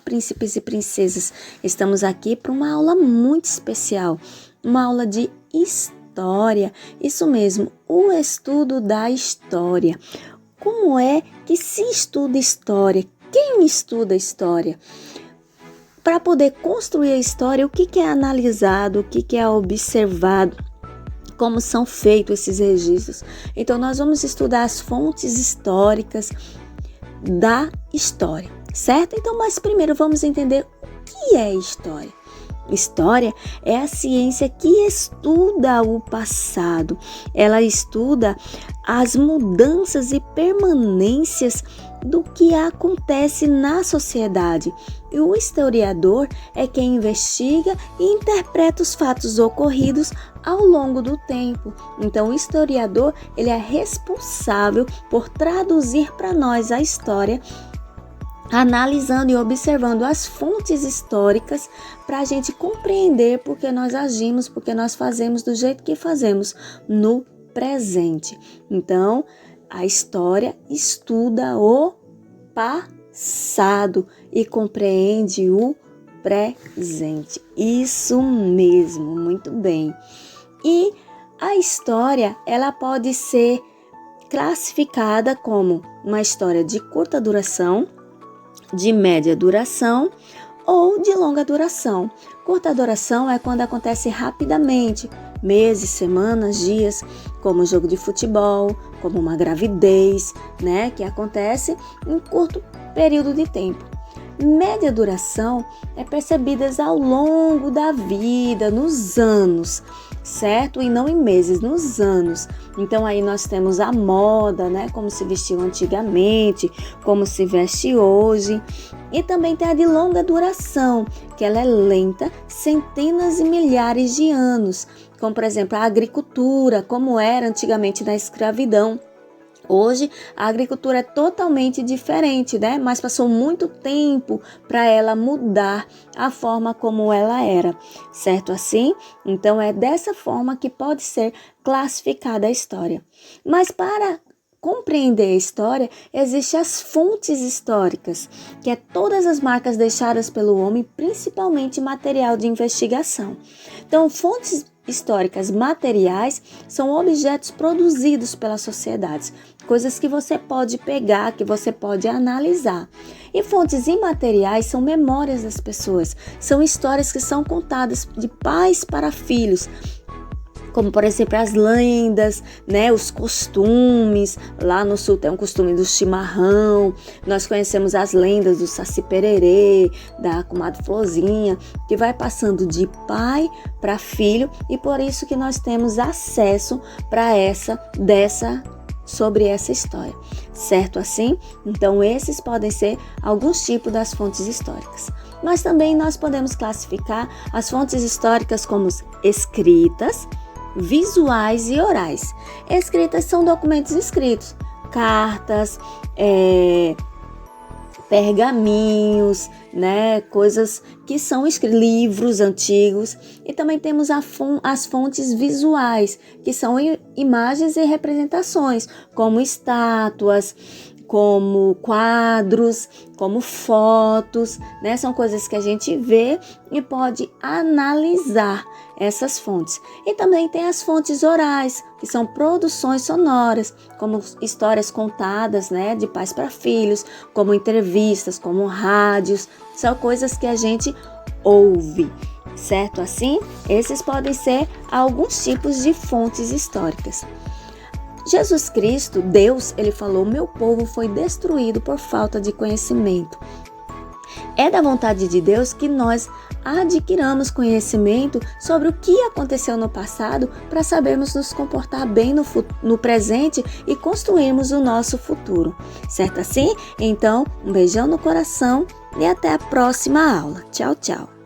príncipes e princesas. Estamos aqui para uma aula muito especial, uma aula de história. Isso mesmo, o estudo da história. Como é que se estuda história? Quem estuda história? Para poder construir a história, o que é analisado, o que é observado, como são feitos esses registros. Então, nós vamos estudar as fontes históricas da história, certo? Então, mas primeiro vamos entender o que é história. História é a ciência que estuda o passado. Ela estuda as mudanças e permanências do que acontece na sociedade. E o historiador é quem investiga e interpreta os fatos ocorridos ao longo do tempo. Então, o historiador ele é responsável por traduzir para nós a história, analisando e observando as fontes históricas para a gente compreender por que nós agimos, por que nós fazemos do jeito que fazemos no presente. Então, a história estuda o passado e compreende o presente. Isso mesmo, muito bem. E a história, ela pode ser classificada como uma história de curta duração, de média duração ou de longa duração. Curta duração é quando acontece rapidamente, meses, semanas, dias, como um jogo de futebol, como uma gravidez, né, que acontece em curto período de tempo. Média duração é percebidas ao longo da vida, nos anos, certo? E não em meses, nos anos. Então aí nós temos a moda, né? Como se vestiu antigamente, como se veste hoje. E também tem a de longa duração, que ela é lenta, centenas e milhares de anos. Como, por exemplo, a agricultura, como era antigamente na escravidão. Hoje, a agricultura é totalmente diferente, né? Mas passou muito tempo para ela mudar a forma como ela era, certo assim? Então, é dessa forma que pode ser classificada a história. Mas para compreender a história, existem as fontes históricas, que é todas as marcas deixadas pelo homem, principalmente material de investigação. Então, fontes históricas materiais são objetos produzidos pelas sociedades, coisas que você pode pegar, que você pode analisar. E fontes imateriais são memórias das pessoas, são histórias que são contadas de pais para filhos, como por exemplo as lendas, né, os costumes. Lá no sul tem um costume do chimarrão, nós conhecemos as lendas do Saci Pererê, da comadre Florzinha, que vai passando de pai para filho, e por isso que nós temos acesso para sobre essa história, certo assim? Então esses podem ser alguns tipos das fontes históricas. Mas também nós podemos classificar as fontes históricas como escritas, visuais e orais. Escritas são documentos escritos, cartas, pergaminhos, né, coisas que são escritos, livros antigos. E também temos as fontes visuais, que são imagens e representações, como estátuas, como quadros, como fotos, né? São coisas que a gente vê e pode analisar essas fontes. E também tem as fontes orais, que são produções sonoras, como histórias contadas, né, de pais para filhos, como entrevistas, como rádios, são coisas que a gente ouve, certo assim? Esses podem ser alguns tipos de fontes históricas. Jesus Cristo, Deus, ele falou: meu povo foi destruído por falta de conhecimento. É da vontade de Deus que nós adquiramos conhecimento sobre o que aconteceu no passado para sabermos nos comportar bem no presente e construirmos o nosso futuro. Certo assim? Então, um beijão no coração e até a próxima aula. Tchau, tchau.